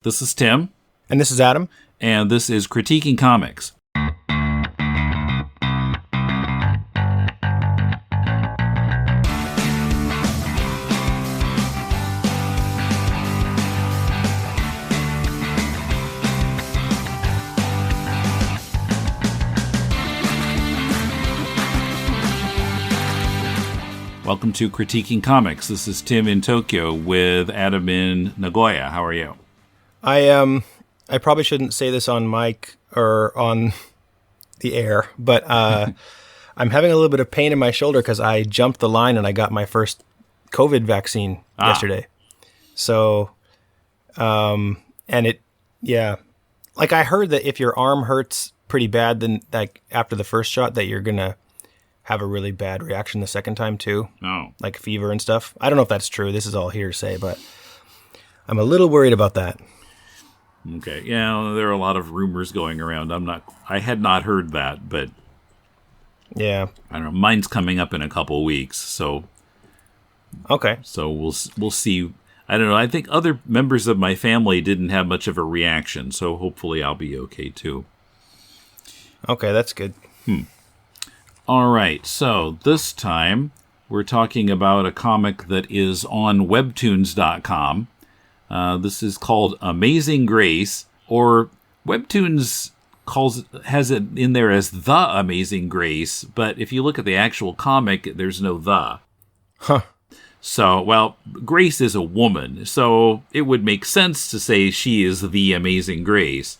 This is Tim. And this is Adam. And this is Critiquing Comics. Welcome to Critiquing Comics. This is Tim in Tokyo with Adam in Nagoya. How are you? I probably shouldn't say this on mic or on the air, but I'm having a little bit of pain in my shoulder because I jumped the line and I got my first COVID vaccine yesterday. So, like I heard that if your arm hurts pretty bad, then like after the first shot that you're gonna have a really bad reaction the second time too. Oh. Like fever and stuff. I don't know if that's true. This is all hearsay, but I'm a little worried about that. Okay. Yeah, there are a lot of rumors going around. I had not heard that, but yeah. I don't know. Mine's coming up in a couple of weeks, so okay. So we'll see. I don't know. I think other members of my family didn't have much of a reaction, so hopefully I'll be okay too. Okay, that's good. All right, so this time we're talking about a comic that is on Webtoons.com. This is called Amazing Grace, or Webtoons has it in there as The Amazing Grace, but if you look at the actual comic, there's no the. Huh. So, well, Grace is a woman, so it would make sense to say she is the Amazing Grace.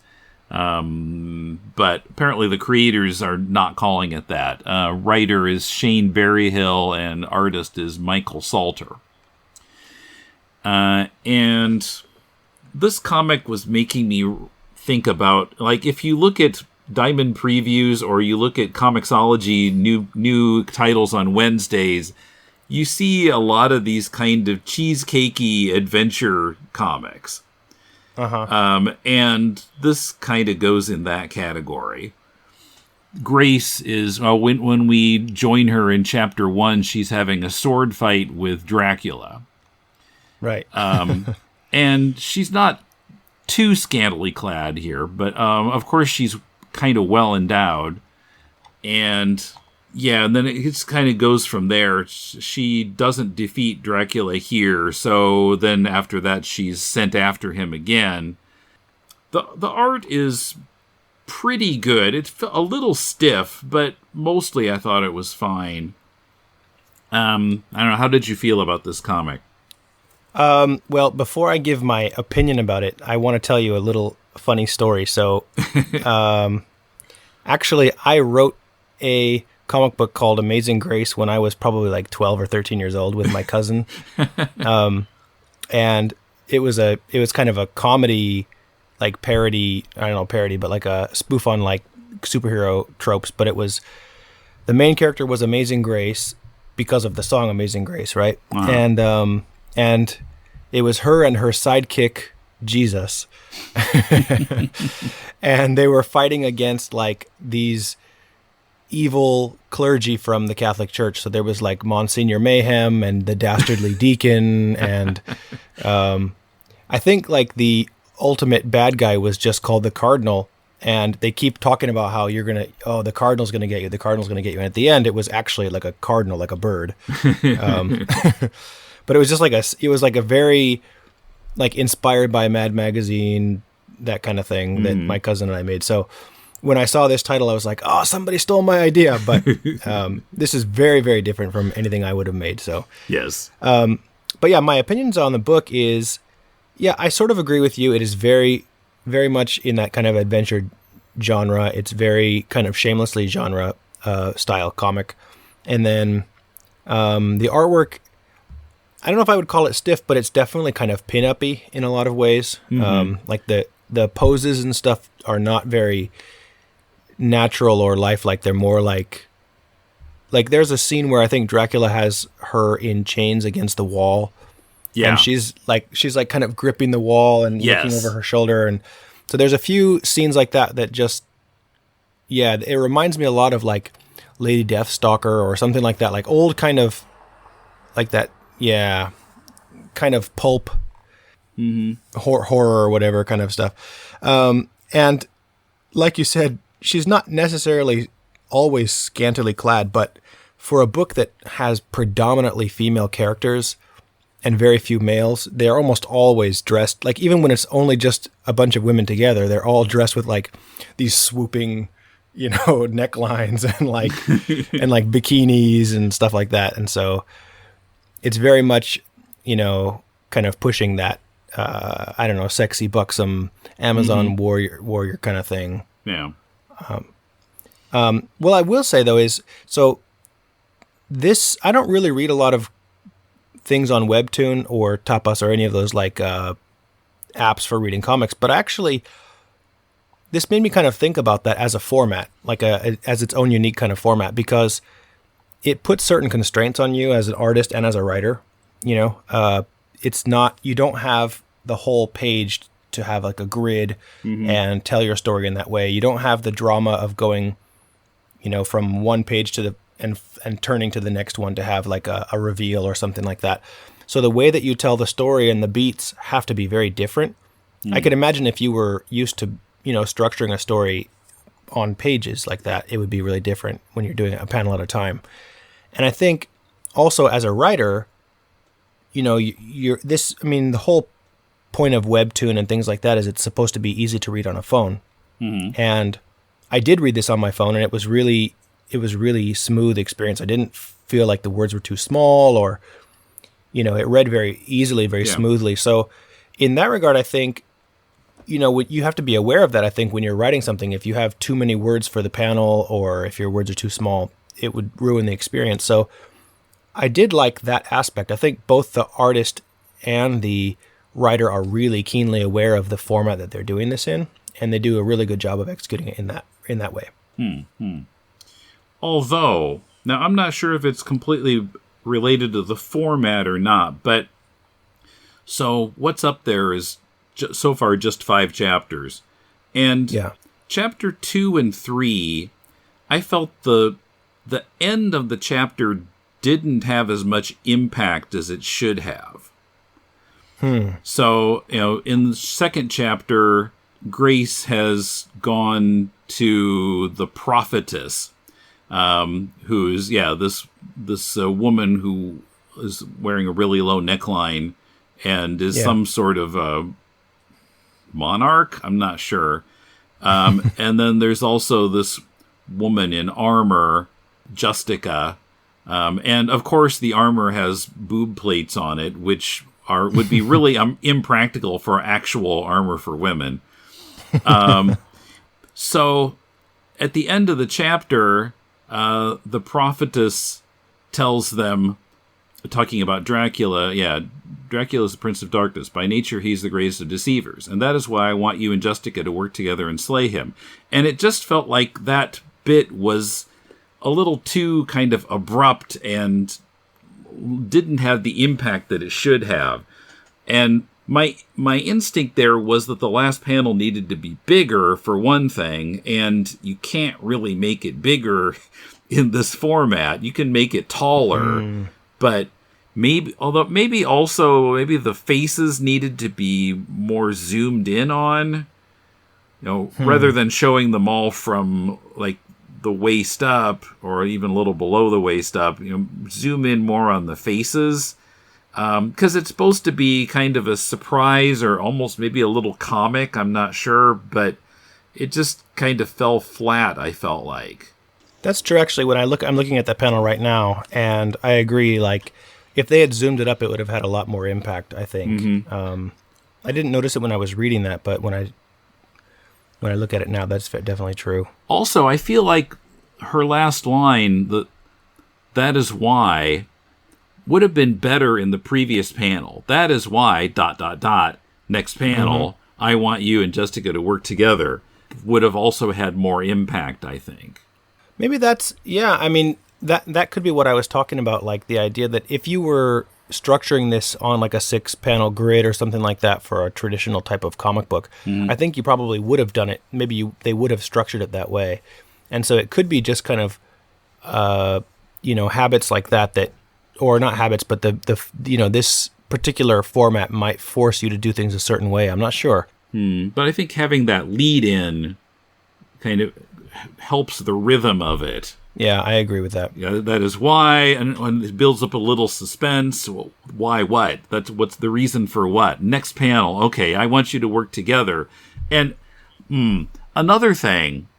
But apparently the creators are not calling it that. Writer is Shane Berryhill and artist is Michael Salter. And this comic was making me think about, like, if you look at Diamond Previews or you look at Comixology new titles on Wednesdays, you see a lot of these kind of cheesecakey adventure comics. Uh-huh. And this kind of goes in that category. Grace is, when we join her in chapter 1, she's having a sword fight with Dracula. Right. And she's not too scantily clad here, but of course she's kind of well endowed. And yeah, and then it just kind of goes from there. She doesn't defeat Dracula here, so then after that she's sent after him again. The art is pretty good. It's a little stiff, but mostly I thought it was fine. I don't know, how did you feel about this comic? Well, before I give my opinion about it, I want to tell you a little funny story. So, actually, I wrote a comic book called Amazing Grace when I was probably like 12 or 13 years old with my cousin. And it was kind of a comedy, like parody, but like a spoof on like superhero tropes. But the main character was Amazing Grace because of the song Amazing Grace, right? Uh-huh. And it was her and her sidekick, Jesus. And they were fighting against like these evil clergy from the Catholic Church. So there was like Monsignor Mayhem and the Dastardly Deacon. And I think like the ultimate bad guy was just called the Cardinal. And they keep talking about how the Cardinal's going to get you. The Cardinal's going to get you. And at the end, it was actually like a cardinal, like a bird. But it was just like a very like inspired by Mad Magazine, that kind of thing that my cousin and I made. So when I saw this title, I was like, oh, somebody stole my idea. But this is very, very different from anything I would have made. So yes. But yeah, my opinions on the book is, yeah, I sort of agree with you. It is very, very much in that kind of adventure genre. It's very kind of shamelessly genre style comic. And then the artwork, I don't know if I would call it stiff, but it's definitely kind of pin-up-y in a lot of ways. Mm-hmm. Like the poses and stuff are not very natural or lifelike. They're more like there's a scene where I think Dracula has her in chains against the wall. Yeah. And she's like kind of gripping the wall and looking over her shoulder. And so there's a few scenes like that just, yeah, it reminds me a lot of like Lady Deathstalker or something like that. Like old kind of like that. Yeah, kind of pulp horror or whatever kind of stuff. And like you said, she's not necessarily always scantily clad, but for a book that has predominantly female characters and very few males, they're almost always dressed, like even when it's only just a bunch of women together, they're all dressed with like these swooping, necklines and like bikinis and stuff like that. And so it's very much, kind of pushing that, sexy, buxom Amazon warrior kind of thing. Yeah. Well, I will say though this, I don't really read a lot of things on Webtoon or Tapas or any of those like apps for reading comics, but actually this made me kind of think about that as a format, like as its own unique kind of format, because it puts certain constraints on you as an artist and as a writer. It's not, you don't have the whole page to have like a grid and tell your story in that way. You don't have the drama of going, from one page to the and turning to the next one to have like a reveal or something like that. So the way that you tell the story and the beats have to be very different. I could imagine if you were used to, structuring a story on pages like that, it would be really different when you're doing a panel at a time. And I think also as a writer, the whole point of Webtoon and things like that is it's supposed to be easy to read on a phone. And I did read this on my phone, and it was really smooth experience. I didn't feel like the words were too small, or, it read very easily, very smoothly. So in that regard, I think, you have to be aware of that. I think when you're writing something, if you have too many words for the panel, or if your words are too small, it would ruin the experience. So I did like that aspect. I think both the artist and the writer are really keenly aware of the format that they're doing this in, and they do a really good job of executing it in that way. Although, now I'm not sure if it's completely related to the format or not, but so what's up there is so far just 5 chapters. And chapter 2 and 3, I felt the end of the chapter didn't have as much impact as it should have. So, in the second chapter, Grace has gone to the prophetess, who's this woman who is wearing a really low neckline and is some sort of monarch. I'm not sure. And then there's also this woman in armor, Justica, and of course the armor has boob plates on it, which would be really impractical for actual armor for women. So at the end of the chapter, the prophetess tells them, talking about Dracula, Dracula is the Prince of Darkness. By nature, he's the greatest of deceivers. And that is why I want you and Justica to work together and slay him. And it just felt like that bit was a little too kind of abrupt and didn't have the impact that it should have. And my instinct there was that the last panel needed to be bigger, for one thing, and you can't really make it bigger in this format. You can make it taller, but maybe the faces needed to be more zoomed in on, rather than showing them all from like the waist up or even a little below the waist up, zoom in more on the faces. Because it's supposed to be kind of a surprise or almost maybe a little comic. I'm not sure, but it just kind of fell flat, I felt like. That's true, actually. When I'm looking at that panel right now, and I agree, like, if they had zoomed it up, it would have had a lot more impact, I think. I didn't notice it when I was reading that, but when I look at it now, that's definitely true. Also, I feel like her last line, that is why, would have been better in the previous panel. That is why, ... next panel, I want you and Justica to work together, would have also had more impact, I think. Maybe that's, that could be what I was talking about, like the idea that if you were structuring this on like a 6-panel grid or something like that for a traditional type of comic book, I think you probably would have done it. Maybe they would have structured it that way. And so it could be just kind of, habits like that, or not habits, but this particular format might force you to do things a certain way. I'm not sure. But I think having that lead in kind of helps the rhythm of it. Yeah, I agree with that. Yeah, that is why, and when it builds up a little suspense. Well, why what? What's the reason for what? Next panel. Okay, I want you to work together. And another thing,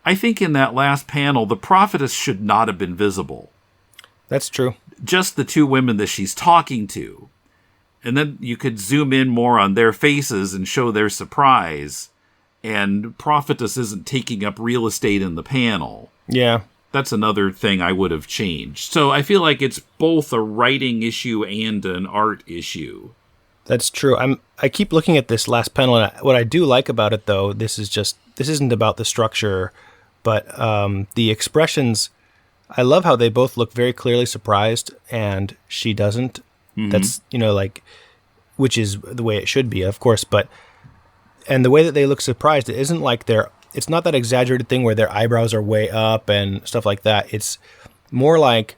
I think in that last panel, the prophetess should not have been visible. That's true. Just the two women that she's talking to. And then you could zoom in more on their faces and show their surprise. And prophetess isn't taking up real estate in the panel. Yeah. That's another thing I would have changed. So I feel like it's both a writing issue and an art issue. That's true. I keep looking at this last panel, and what I do like about it, though, this isn't about the structure, but the expressions. I love how they both look very clearly surprised, and she doesn't. Mm-hmm. That's, which is the way it should be, of course, and the way that they look surprised, it isn't like it's not that exaggerated thing where their eyebrows are way up and stuff like that. It's more like,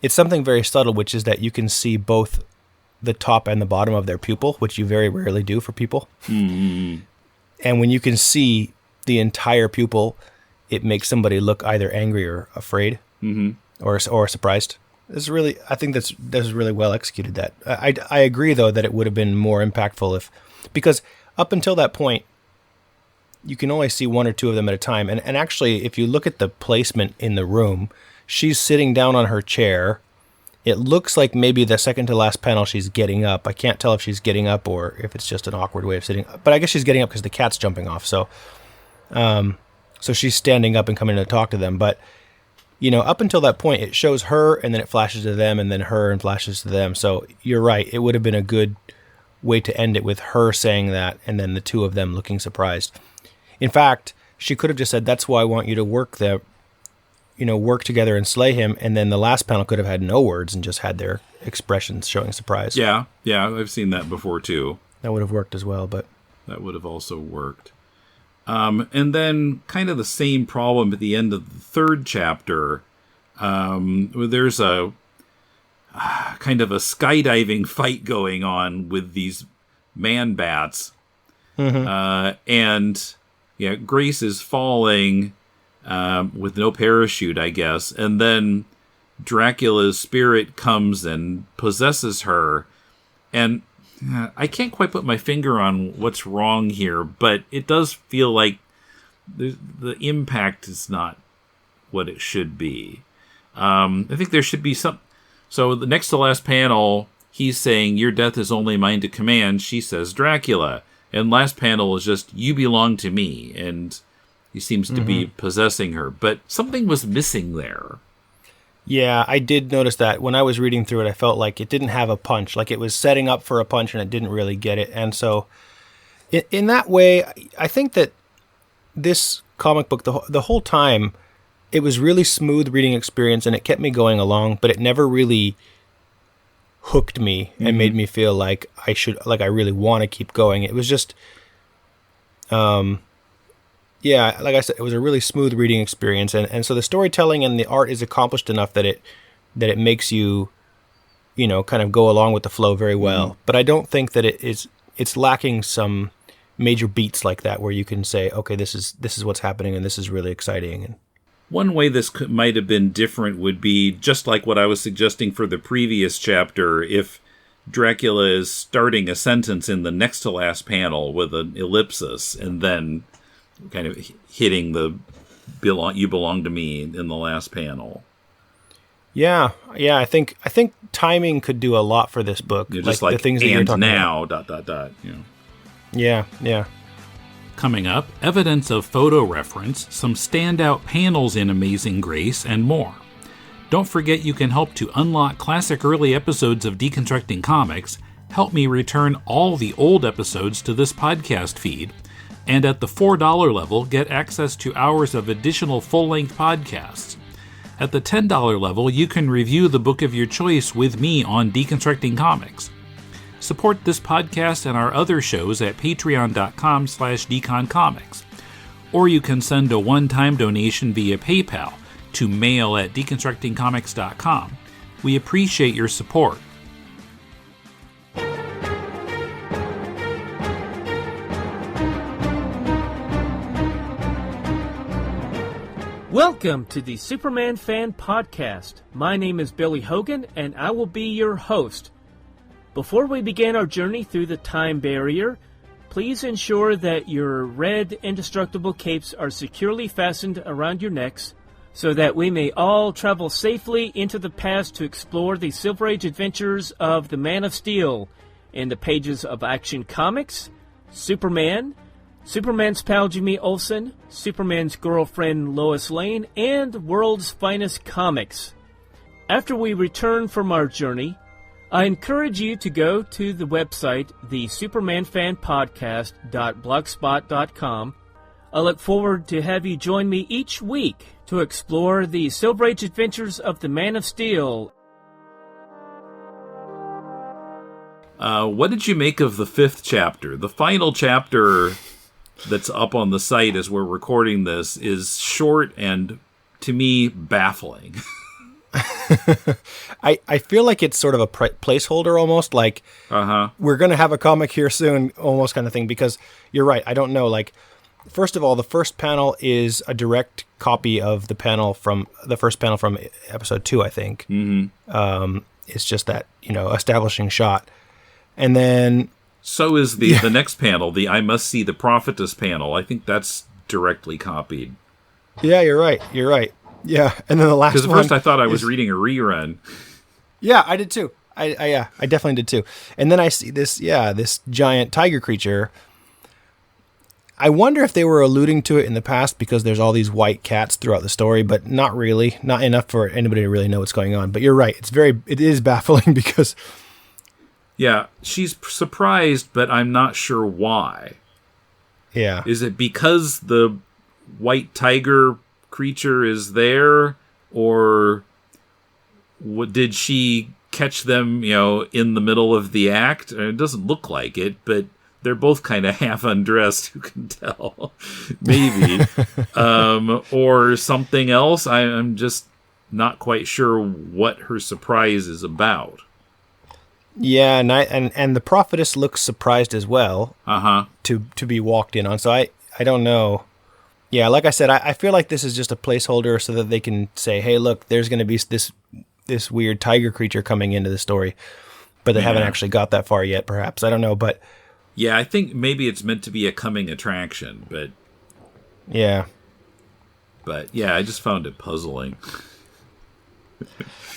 it's something very subtle, which is that you can see both the top and the bottom of their pupil, which you very rarely do for people. Mm-hmm. And when you can see the entire pupil, it makes somebody look either angry or afraid, or surprised. I think that's really well executed. That I agree, though, that it would have been more impactful because up until that point, you can only see one or two of them at a time. And actually, if you look at the placement in the room, she's sitting down on her chair. It looks like maybe the second to last panel she's getting up. I can't tell if she's getting up or if it's just an awkward way of sitting. But I guess she's getting up because the cat's jumping off. So she's standing up and coming to talk to them. But up until that point, it shows her, and then it flashes to them, and then her, and flashes to them. So you're right. It would have been a good way to end it with her saying that, and then the two of them looking surprised. In fact, she could have just said, "That's why I want you to work together and slay him." And then the last panel could have had no words and just had their expressions showing surprise. Yeah, I've seen that before too. That would have worked as well, but that would have also worked. And then kind of the same problem at the end of the third chapter. There's a kind of a skydiving fight going on with these man bats. Mm-hmm. And Grace is falling with no parachute, I guess. And then Dracula's spirit comes and possesses her. And I can't quite put my finger on what's wrong here, but it does feel like the impact is not what it should be. I think there should be some. So the next to last panel, he's saying, "Your death is only mine to command." She says, "Dracula." And last panel is just, "You belong to me." And he seems to be possessing her. But something was missing there. Yeah, I did notice that. When I was reading through it, I felt like it didn't have a punch. Like it was setting up for a punch and it didn't really get it. And so in that way, I think that this comic book, the whole time, it was really smooth reading experience and it kept me going along, but it never really hooked me and made me feel like I really want to keep going. It was just, like I said, it was a really smooth reading experience, and so the storytelling and the art is accomplished enough that it makes you, kind of go along with the flow very well. Mm-hmm. But I don't think that it's lacking some major beats like that where you can say, okay, this is what's happening and this is really exciting. And one way this might have been different would be just like what I was suggesting for the previous chapter. If Dracula is starting a sentence in the next to last panel with an ellipsis and then kind of hitting the "you belong to me" in the last panel. Yeah. I think timing could do a lot for this book. Just like the things that you're talking now, about. Yeah. Coming up, evidence of photo reference, some standout panels in Amazing Grace, and more. Don't forget you can help to unlock classic early episodes of Deconstructing Comics, help me return all the old episodes to this podcast feed, and at the $4 level, get access to hours of additional full-length podcasts. At the $10 level, you can review the book of your choice with me on Deconstructing Comics. Support this podcast and our other shows at patreon.com/deconcomics. Or you can send a one-time donation via PayPal to mail@deconstructingcomics.com. We appreciate your support. Welcome to the Superman Fan Podcast. My name is Billy Hogan, and I will be your host. Before we begin our journey through the time barrier, please ensure that your red indestructible capes are securely fastened around your necks so that we may all travel safely into the past to explore the Silver Age adventures of the Man of Steel in the pages of Action Comics, Superman, Superman's pal Jimmy Olsen, Superman's girlfriend Lois Lane, and World's Finest Comics. After we return from our journey, I encourage you to go to the website, thesupermanfanpodcast.blogspot.com. I look forward to have you join me each week to explore the Silver Age adventures of the Man of Steel. What did you make of the 5th chapter? The final chapter that's up on the site as we're recording this is short and, to me, baffling. I feel like it's sort of a placeholder almost, like we're going to have a comic here soon, almost kind of thing, because you're right, I don't know, like, first of all, the first panel is a direct copy of the first panel from episode 2, I think. Mm-hmm. It's just that, establishing shot. And then... So is the next panel, the I Must See the Prophetess panel. I think that's directly copied. Yeah, you're right. Yeah, and then the last one... Because at first I thought I was reading a rerun. Yeah, I did too. I definitely did too. And then I see this giant tiger creature. I wonder if they were alluding to it in the past because there's all these white cats throughout the story, but not really. Not enough for anybody to really know what's going on. But you're right. It is baffling because... Yeah, she's surprised, but I'm not sure why. Yeah. Is it because the white tiger creature is there, or did she catch them, in the middle of the act? It doesn't look like it, but they're both kind of half undressed. Who can tell? Maybe, or something else. I'm just not quite sure what her surprise is about. Yeah, and the prophetess looks surprised as well. To be walked in on. So I don't know. Yeah, like I said, I feel like this is just a placeholder so that they can say, hey, look, there's going to be this weird tiger creature coming into the story. But they haven't actually got that far yet, perhaps. I don't know, but... Yeah, I think maybe it's meant to be a coming attraction, but... Yeah. But, yeah, I just found it puzzling.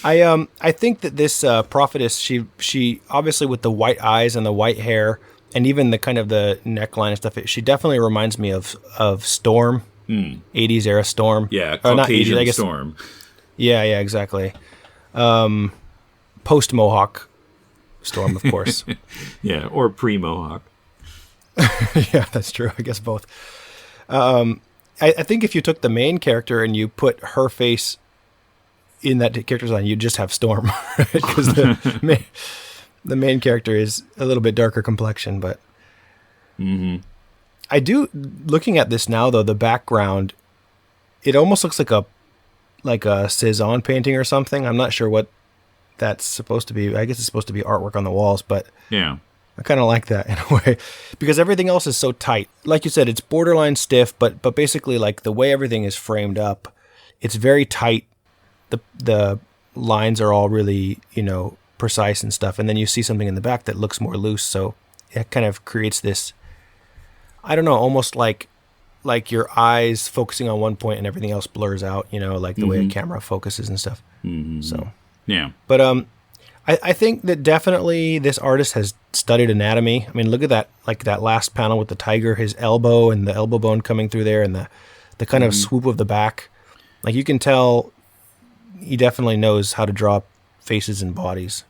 I think that this prophetess, she obviously with the white eyes and the white hair... And even the kind of the neckline and stuff, she definitely reminds me of Storm, 80s era Storm. Yeah, Caucasian Storm. Yeah, exactly. Post Mohawk Storm, of course. Yeah, or pre Mohawk. Yeah, that's true. I guess both. I think if you took the main character and you put her face in that character's line, you'd just have Storm, because the main character is a little bit darker complexion, but I do, looking at this now though, the background, it almost looks like a Cezanne painting or something. I'm not sure what that's supposed to be. I guess it's supposed to be artwork on the walls, but yeah, I kind of like that in a way because everything else is so tight. Like you said, it's borderline stiff, but basically like the way everything is framed up, it's very tight. The lines are all really, precise and stuff, and then you see something in the back that looks more loose, so it kind of creates this, I don't know, almost like your eyes focusing on one point and everything else blurs out, like the way a camera focuses and stuff. So yeah, but I think that definitely this artist has studied anatomy. I mean, look at that, like that last panel with the tiger, his elbow and the elbow bone coming through there, and the kind of swoop of the back, like you can tell he definitely knows how to draw faces and bodies.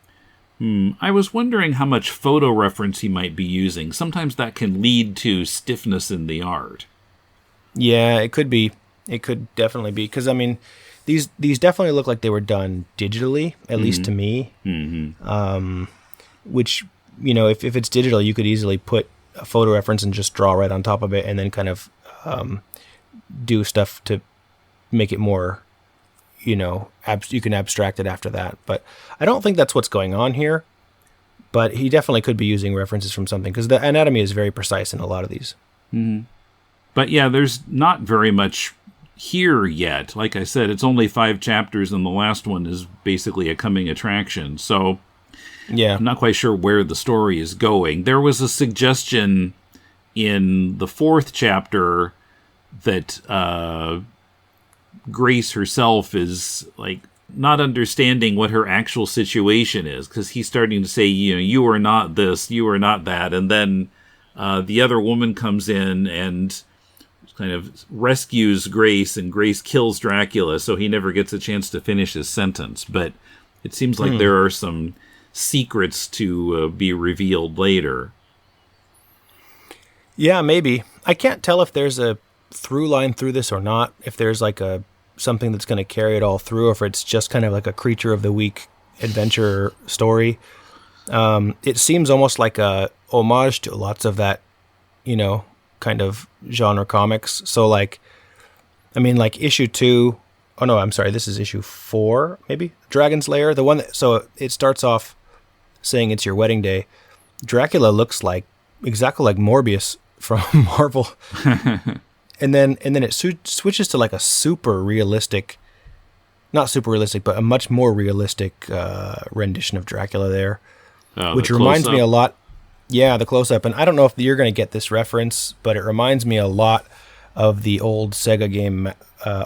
I was wondering how much photo reference he might be using. Sometimes that can lead to stiffness in the art. Yeah, it could be. It could definitely be. Because, I mean, these definitely look like they were done digitally, at least to me. Which, if it's digital, you could easily put a photo reference and just draw right on top of it and then kind of do stuff to make it more... you can abstract it after that. But I don't think that's what's going on here. But he definitely could be using references from something, because the anatomy is very precise in a lot of these. But yeah, there's not very much here yet. Like I said, it's only 5 chapters, and the last one is basically a coming attraction. So Yeah. I'm not quite sure where the story is going. There was a suggestion in the 4th chapter that Grace herself is like not understanding what her actual situation is, because he's starting to say, you are not this, you are not that, and then the other woman comes in and kind of rescues Grace, and Grace kills Dracula, so he never gets a chance to finish his sentence. But it seems like there are some secrets to be revealed later. Yeah, maybe. I can't tell if there's a through line through this or not, if there's like something that's going to carry it all through, or if it's just kind of like a creature of the week adventure story. It seems almost like a homage to lots of that, kind of genre comics. So like issue 2, oh no, I'm sorry, this is issue 4, maybe? Dragon's Lair, the one so it starts off saying it's your wedding day. Dracula looks exactly like Morbius from Marvel. And then it switches to like a super realistic, not super realistic, but a much more realistic rendition of Dracula there, which reminds me a lot. Yeah, the close-up. And I don't know if you're going to get this reference, but it reminds me a lot of the old Sega game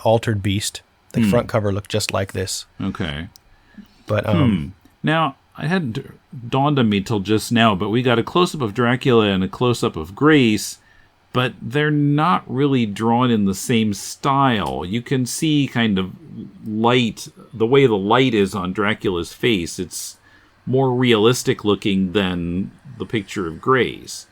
Altered Beast. The front cover looked just like this. Okay. But Now, it hadn't dawned on me till just now, but we got a close-up of Dracula and a close-up of Grace, but they're not really drawn in the same style. You can see kind of light, the way the light is on Dracula's face. It's more realistic looking than the picture of Grace.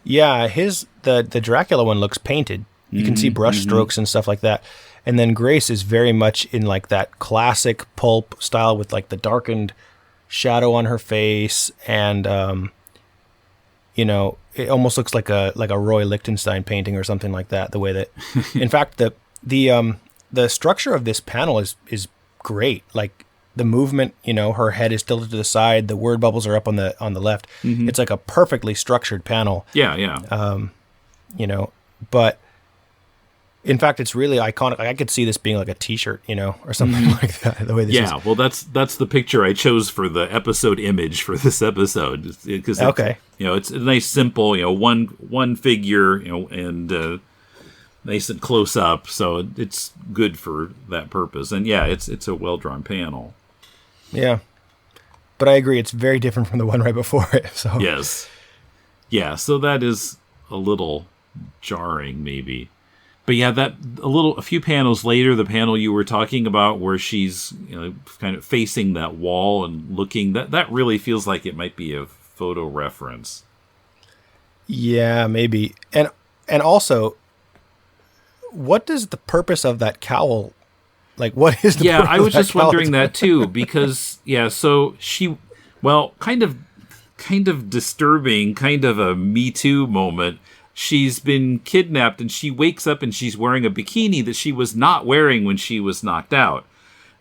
Yeah, the Dracula one looks painted. You can see brush strokes and stuff like that. And then Grace is very much in like that classic pulp style with like the darkened shadow on her face, and it almost looks like a Roy Lichtenstein painting or something like that. The way that, in fact, the structure of this panel is great. Like the movement, her head is tilted to the side. The word bubbles are up on the left. It's like a perfectly structured panel. Yeah. But in fact, it's really iconic. Like, I could see this being like a T-shirt, or something like that. The way this is. Well, that's the picture I chose for the episode image for this episode, because it's a nice, simple, one figure, and nice and close up, so it's good for that purpose. And yeah, it's a well drawn panel. Yeah, but I agree, it's very different from the one right before it. So yes, yeah, so that is a little jarring, maybe. But yeah, a few panels later, the panel you were talking about where she's kind of facing that wall and looking, that really feels like it might be a photo reference. Yeah, maybe. And also, what is the purpose of that cowl? Like, what is the purpose I was of just cowl? wondering that too, because so she, kind of disturbing, kind of a Me Too moment. She's been kidnapped, and she wakes up and she's wearing a bikini that she was not wearing when she was knocked out.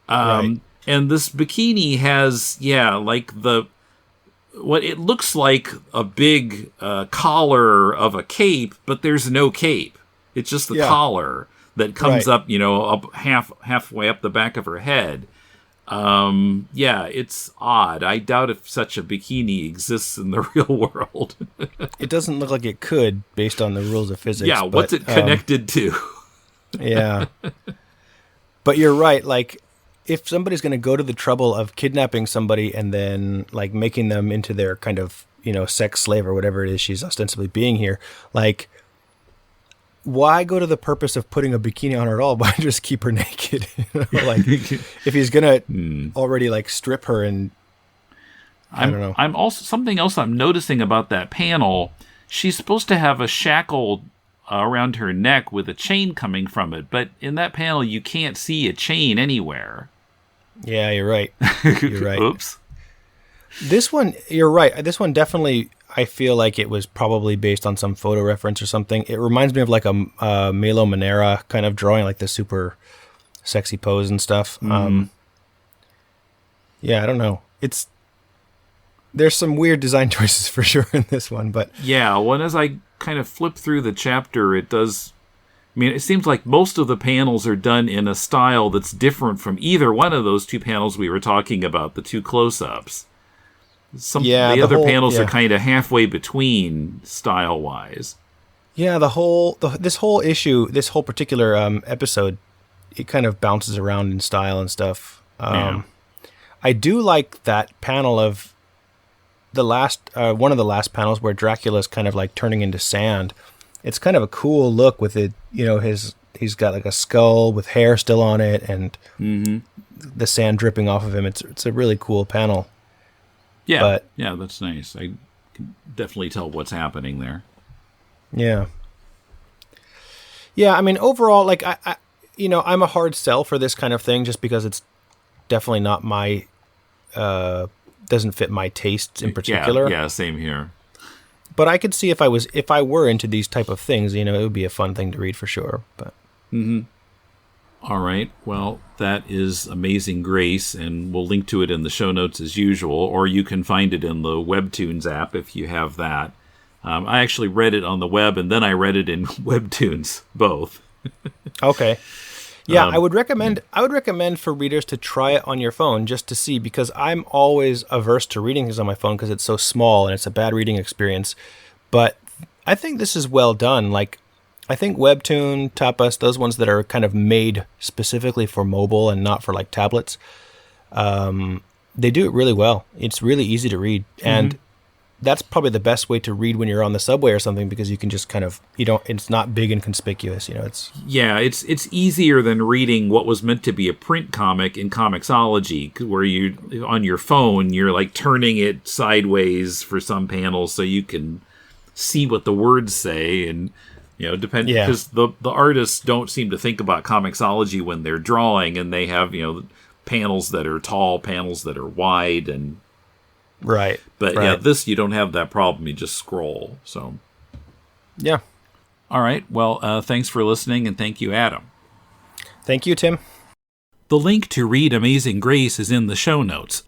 Right. And this bikini has, what it looks like a big collar of a cape, but there's no cape. It's just the collar that comes up, up halfway up the back of her head. It's odd. I doubt if such a bikini exists in the real world. It doesn't look like it could, based on the rules of physics. Yeah, what's it connected to? Yeah. But you're right. Like, if somebody's going to go to the trouble of kidnapping somebody and then, like, making them into their kind of, sex slave or whatever it is she's ostensibly being here, like, why go to the purpose of putting a bikini on her at all? Why just keep her naked? Like, if he's gonna already like strip her, and I don't know. I'm also, something else I'm noticing about that panel. She's supposed to have a shackle around her neck with a chain coming from it, but in that panel you can't see a chain anywhere. Yeah, you're right. You're right. Oops. This one, you're right. This one definitely, I feel like it was probably based on some photo reference or something. It reminds me of like a Milo Manera kind of drawing, like the super sexy pose and stuff. Yeah, I don't know. There's some weird design choices for sure in this one, but yeah. Well, as I kind of flip through the chapter, it does I mean, it seems like most of the panels are done in a style that's different from either one of those two panels we were talking about, the two close-ups. The other panels are kind of halfway between style-wise. Yeah, this whole particular episode, it kind of bounces around in style and stuff. I do like that panel of the last, one of the last panels where Dracula's kind of like turning into sand. It's kind of a cool look with it, he's got like a skull with hair still on it and the sand dripping off of him. It's a really cool panel. Yeah, that's nice. I can definitely tell what's happening there. Yeah. Yeah, I mean, overall, like, I'm a hard sell for this kind of thing just because it's definitely not my, doesn't fit my tastes in particular. Yeah, same here. But I could see if I were into these type of things, it would be a fun thing to read for sure. But. All right. Well, that is Amazing Grace, and we'll link to it in the show notes as usual, or you can find it in the Webtoons app if you have that. I actually read it on the web, and then I read it in Webtoons, both. Okay. Yeah, I would recommend for readers to try it on your phone just to see, because I'm always averse to reading things on my phone because it's so small and it's a bad reading experience. But I think this is well done. Like, I think Webtoon, Tapas, those ones that are kind of made specifically for mobile and not for like tablets, they do it really well. It's really easy to read. And that's probably the best way to read when you're on the subway or something, because you can just kind of, it's not big and conspicuous, it's easier than reading what was meant to be a print comic in Comixology, where you, on your phone, you're like turning it sideways for some panels so you can see what the words say, and because the artists don't seem to think about Comixology when they're drawing, and they have, panels that are tall, panels that are wide, and right. But right. yeah, this, you don't have that problem. You just scroll. So yeah. All right. Well, thanks for listening, and thank you, Adam. Thank you, Tim. The link to read Amazing Grace is in the show notes.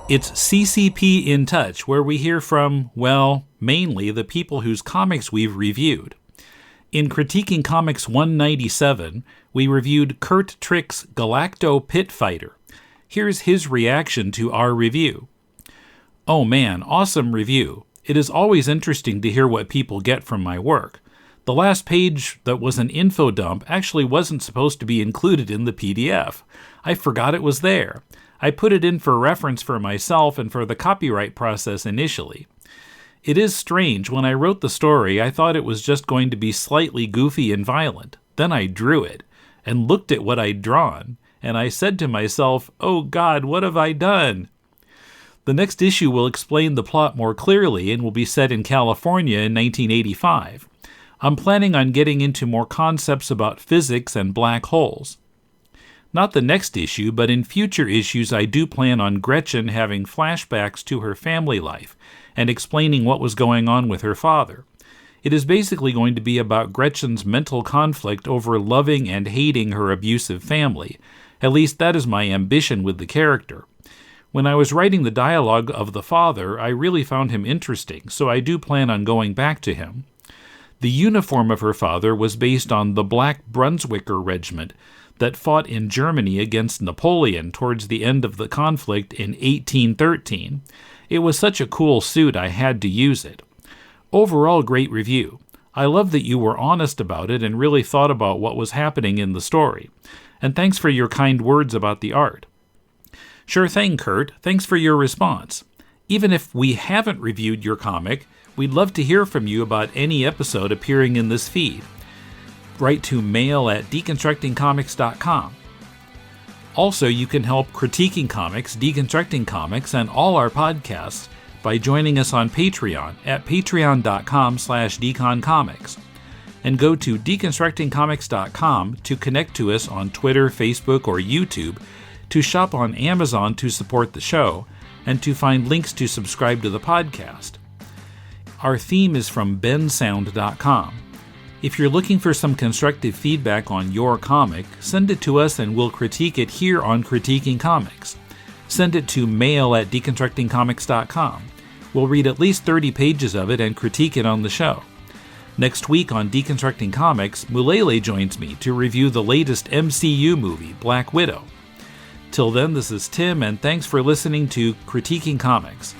It's CCP In Touch, where we hear from, well, mainly the people whose comics we've reviewed. In Critiquing Comics 197, we reviewed Kurt Trick's Galacto Pit Fighter. Here's his reaction to our review. Oh man, awesome review. It is always interesting to hear what people get from my work. The last page that was an info dump actually wasn't supposed to be included in the PDF. I forgot it was there. I put it in for reference for myself and for the copyright process initially. It is strange, when I wrote the story, I thought it was just going to be slightly goofy and violent. Then I drew it, and looked at what I'd drawn, and I said to myself, oh God, what have I done? The next issue will explain the plot more clearly and will be set in California in 1985. I'm planning on getting into more concepts about physics and black holes. Not the next issue, but in future issues I do plan on Gretchen having flashbacks to her family life and explaining what was going on with her father. It is basically going to be about Gretchen's mental conflict over loving and hating her abusive family. At least that is my ambition with the character. When I was writing the dialogue of the father, I really found him interesting, so I do plan on going back to him. The uniform of her father was based on the Black Brunswicker Regiment that fought in Germany against Napoleon towards the end of the conflict in 1813. It was such a cool suit I had to use it. Overall, great review. I love that you were honest about it and really thought about what was happening in the story. And thanks for your kind words about the art. Sure thing, Kurt. Thanks for your response. Even if we haven't reviewed your comic, we'd love to hear from you about any episode appearing in this feed. Write to mail@deconstructingcomics.com. Also, you can help Critiquing Comics, Deconstructing Comics, and all our podcasts by joining us on Patreon at patreon.com/deconcomics. And go to deconstructingcomics.com to connect to us on Twitter, Facebook, or YouTube, to shop on Amazon to support the show, and to find links to subscribe to the podcast. Our theme is from bensound.com. If you're looking for some constructive feedback on your comic, send it to us and we'll critique it here on Critiquing Comics. send it to mail@deconstructingcomics.com. We'll read at least 30 pages of it and critique it on the show. Next week on Deconstructing Comics, Mulele joins me to review the latest MCU movie, Black Widow. Till then, this is Tim, and thanks for listening to Critiquing Comics.